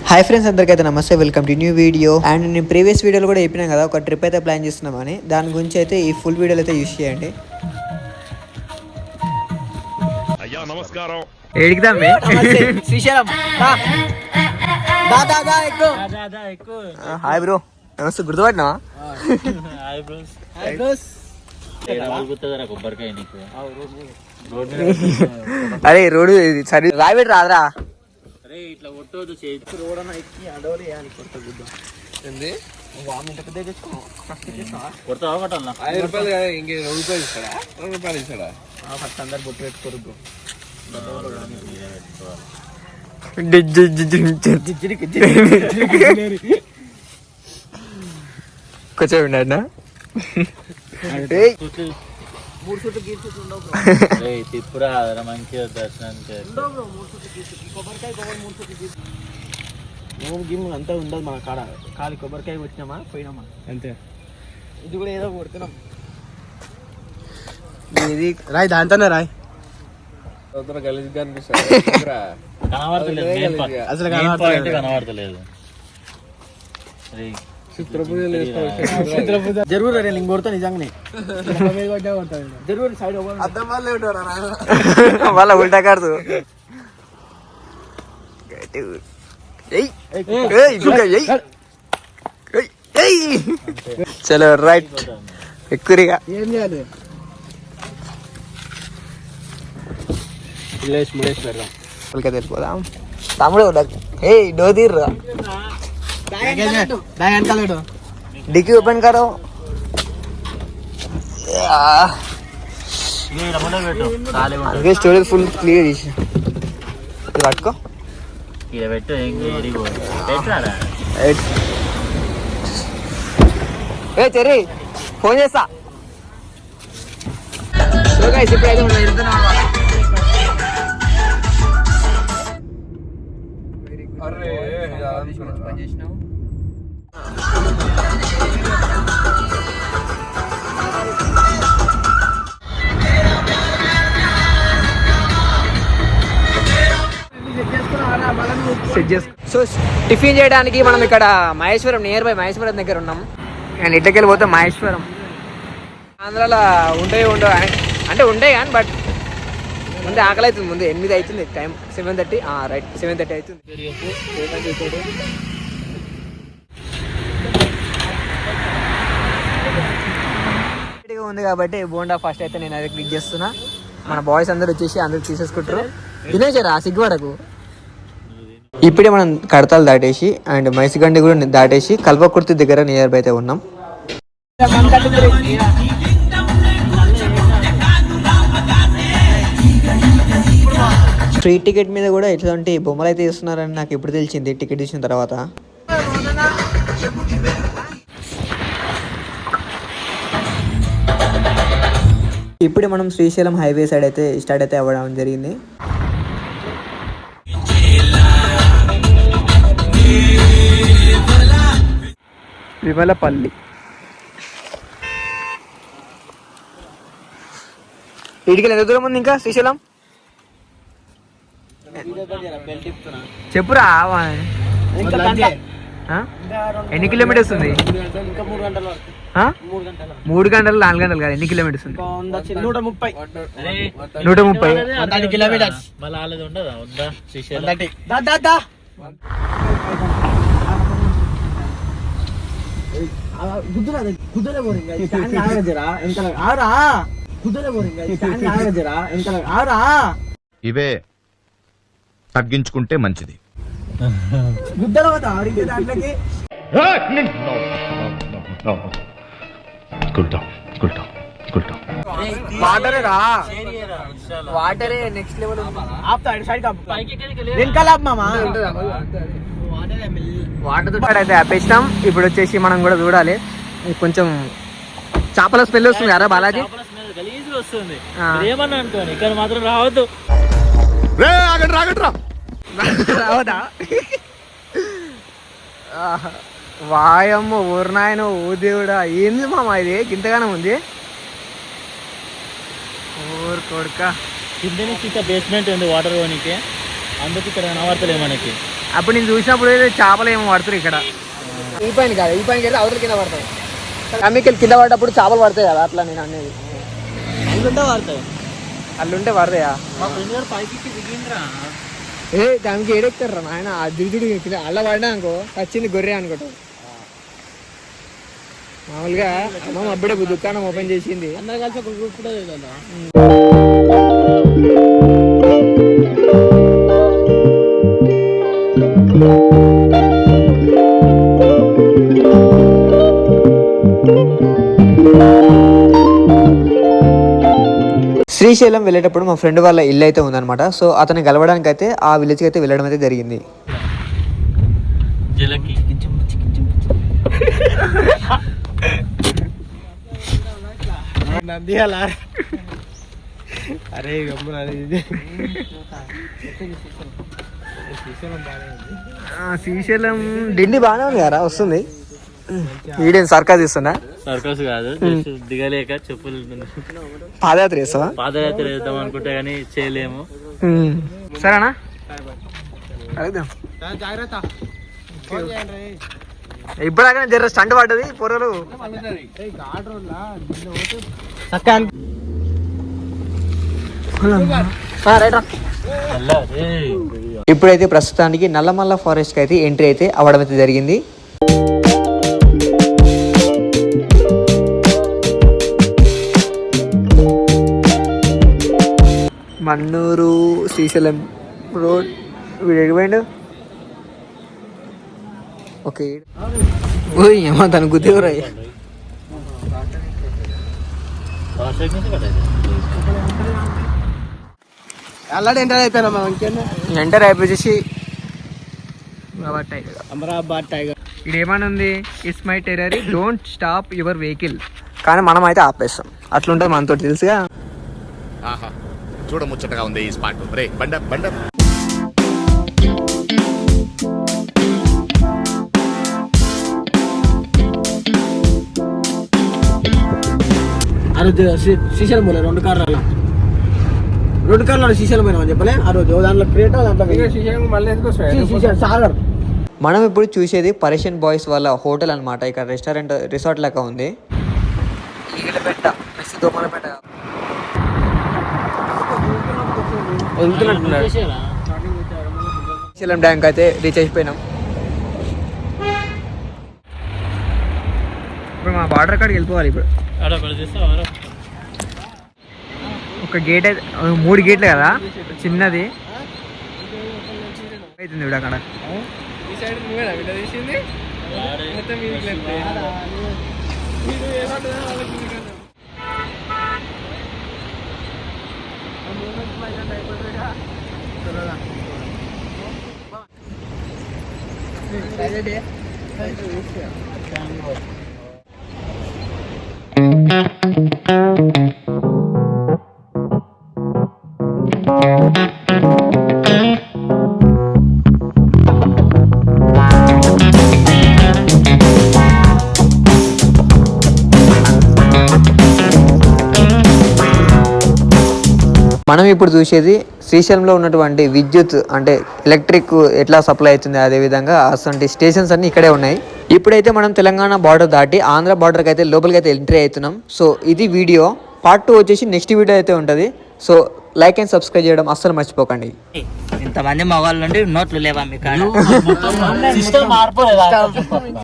Hi friends, అందరికైతే నమస్తే. Welcome to new video. And నేను previous వీడియోలో కూడా చెప్పినాం కదా, ఒక ట్రిప్ అయితే ప్లాన్ చేస్తున్నామని. దాని గురించి అయితే ఈ ఫుల్ వీడియోలో అయితే యూస్ చేయండి. అయ్యా నమస్కారం. ఏడికిదామే శ్రీశైలం. హాయ్ బ్రో, నమస్తే. గుర్తుపట్టినా? అరే రోడ్డు సరే రాబెట్టి రాదురా. ఇట్లా కొట్టదు రోడ్ అన్న ఎక్కి అడవరి ఫస్ట్ అందరు బొట్టు పెట్టుకోరు కొంచెం ఉన్నాడా? మూడు చుట్టూ గీర్చుట్లు ఉండవు తిప్పురా మంచిగా దర్శనానికి గిమ్ అంతా ఉండదు మన కాడ. ఖాళీ కొబ్బరికాయ వచ్చినామా పోయినామా అంతే. ఇది కూడా ఏదో కొడుతున్నాం. ఇది రాయ్ దాంతోనే రాయ్. అసలు కనబడతలేదు. జరూర్ నేను కొడతా నిజంగానే. జరూర్ సైడ్ వాళ్ళ ఉల్టా కాదు. చలో రైట్ ఎక్కువగా ఏం చేయాలి? వెళ్ళిపోదాం తమ్ముడు. ఏ డో తీర్రా, डिक्की ओपन करो. అందుకే స్టోరేజ్ ఫుల్ క్లియర్ చేసి పట్టుకో. ఏ చెర్రీ ఫోన్ చేస్తా. ఇప్పుడైతే సో టిఫిన్ చేయడానికి మనం ఇక్కడ మహేశ్వరం, నియర్ బై మహేశ్వరం దగ్గర ఉన్నాం. అండ్ ఇట్లకెళ్ళి పోతే మహేశ్వరం. ఆంధ్రాలో ఉంటాయి ఉండవు అంటే ఉంటాయి కానీ, బట్ ముందే ఆకలి అవుతుంది. ముందు 8 అవుతుంది టైం. 7:30 రైట్ 7:30 అవుతుంది. ఉంది కాబట్టి బోండా ఫస్ట్ అయితే నేను అది క్లిక్ చేస్తున్నా. మన బాయ్స్ అందరు వచ్చేసి అందరు తీసేసుకుంటారు. తినేసారా సిగ్గుపడకు. ఇప్పుడే మనం కడతాలు దాటేసి అండ్ మైసిగండి కూడా దాటేసి కల్పకుర్తి దగ్గర నియర్ బై అయితే ఉన్నాం. ఫ్రీ టికెట్ మీద కూడా ఎట్లాంటి బొమ్మలు అయితే ఇస్తున్నారని నాకు ఇప్పుడు తెలిసింది టికెట్ ఇచ్చిన తర్వాత. ఇప్పుడే మనం శ్రీశైలం హైవే సైడ్ అయితే స్టార్ట్ అయితే అవ్వడం జరిగింది. విమలపల్లి ఇడికి ఎంత దూరం ఉంది ఇంకా శ్రీశైలం? చెప్పురా. ఎన్ని కిలోమీటర్స్ ఉంది? 3 గంటలు 4 గంటలు కాదు, ఎన్ని కిలోమీటర్స్ ఉంది? 130 కిలోమీటర్స్. ఇవే తగ్గించుకుంటే మంచిది. వాటరే నెక్స్ట్ లెవెల్. వాటర్ అయితే ఆపేసినాం. ఇప్పుడు వచ్చేసి మనం కూడా చూడాలి. కొంచెం చేపల స్మెల్ వస్తుంది కదా బాలాజీ. ఏమన్నా అనుకోని ఇక్కడ మాత్రం రావద్దు. రావదా? వాయమ్మ ఊరినాయన ఓ దేవుడా, ఏంది మామ ఇది ఇంతగానే ఉంది? ఊరు కొడుక కింద నుంచి ఇంకా బేస్మెంట్ ఉంది వాటర్ పోనీకి, అందుకు ఇక్కడ కనబడతలే మనకి. అప్పుడు నేను చూసినప్పుడు చేపలు ఏమో పడుతుంది ఇక్కడ. ఈ పైన కాదు, ఈ పైన అయితే అవతల కింద పడతాయి. కమ్మికెళ్ళి కింద పడ్డప్పుడు చేపలు పడతాయి కదా, అట్లా నేను అనేది. అల్లుంటే పడతాయి, అల్లుంటే పడతాయా? మా ఫ్రెండ్ గారు పైకి దిగిందిరా. ఏ దానికి ఏడెక్తారా నాయన, ఆ దిగుడు అల్ల పడ్డా అనుకో వచ్చింది గొర్రె అనుకోట. మామూలుగా అమ్మ అప్పుడే దుకాణం ఓపెన్ చేసింది. అందరు కలిసి ఒక గ్రూప్ కూడా కదా. శ్రీశైలం వెళ్ళేటప్పుడు మా ఫ్రెండ్ వాళ్ళ ఇల్లు అయితే ఉందన్నమాట. సో అతన్ని కలవడానికి అయితే ఆ విలేజ్కి అయితే వెళ్ళడం అయితే జరిగింది. అరే శ్రీశైలం డిండి బాగానే ఉంది కదా, వస్తుంది. వీడియో సర్కస్ ఇస్తున్నా. సర్కస్ కాదు, దిగలేక చెప్పులు పాదయాత్ర చేస్తావా? పాదయాత్ర చేద్దాం అనుకుంటే కానీ చేయలేము. సరేనా, అడుగుదాం. ఇప్పుడాక జర స్టంట్ పడ్డది పొరలు. ఇప్పుడైతే ప్రస్తుతానికి నల్లమల్ల ఫారెస్ట్ కి అయితే ఎంట్రీ అయితే అవ్వడం అయితే జరిగింది. మన్నూరు శ్రీశైలం రోడ్ వీడు. ఓకే, ఏమో తన గుర్తురా. ఆల్రెడీ ఎంటర్ అయిపోయినా మనం. ఎంటర్ అయిపోయేసి అమరాబాద్ టైగర్. ఇది ఏమని ఉంది, it's my territory, don't stop your vehicle. కానీ మనం అయితే ఆపేస్తాం, అట్లుంటుంది మనతో తెలుసుగా. చూడ ముచ్చటగా ఉంది ఈ స్పాట్. రే బండ బండ. ఆ రోజు శ్రీశైలం పోలే, 2 కార్లు శ్రీశైలం పోయినామని చెప్పలే ఆ రోజు. దాంట్లో క్రియేట్, దాంట్లో సాగర్. మనం ఇప్పుడు చూసేది పర్షియన్ బాయ్స్ వాళ్ళ హోటల్ అనమాట. ఇక్కడ రెస్టారెంట్ రిసార్ట్ లెక్క ఉంది. శ్రీశైలం డ్యాంక్ అయితే రీచ్ అయిపోయినాం. ఇప్పుడు మా బార్డర్ కాడికి వెళ్ళిపోవాలి. ఇప్పుడు ఒక గేట్ అయితే 3 గేట్లే కదా, చిన్నది అవుతుంది ఇప్పుడు అక్కడ. మనం ఇప్పుడు చూసేది శ్రీశైలంలో ఉన్నటువంటి విద్యుత్ అంటే ఎలక్ట్రిక్ ఎట్లా సప్లై అవుతుంది, అదేవిధంగా అసలు స్టేషన్స్ అన్ని ఇక్కడే ఉన్నాయి. ఇప్పుడైతే మనం తెలంగాణ బార్డర్ దాటి ఆంధ్ర బార్డర్కి అయితే లోపలికి అయితే ఎంట్రీ అవుతున్నాం. సో ఇది వీడియో. పార్ట్ 2 వచ్చేసి నెక్స్ట్ వీడియో అయితే ఉంటుంది. సో లైక్ అండ్ సబ్స్క్రైబ్ చేయడం అస్సలు మర్చిపోకండి. ఇంతమంది మగవాళ్ళు నోట్లు లేవా మీకు?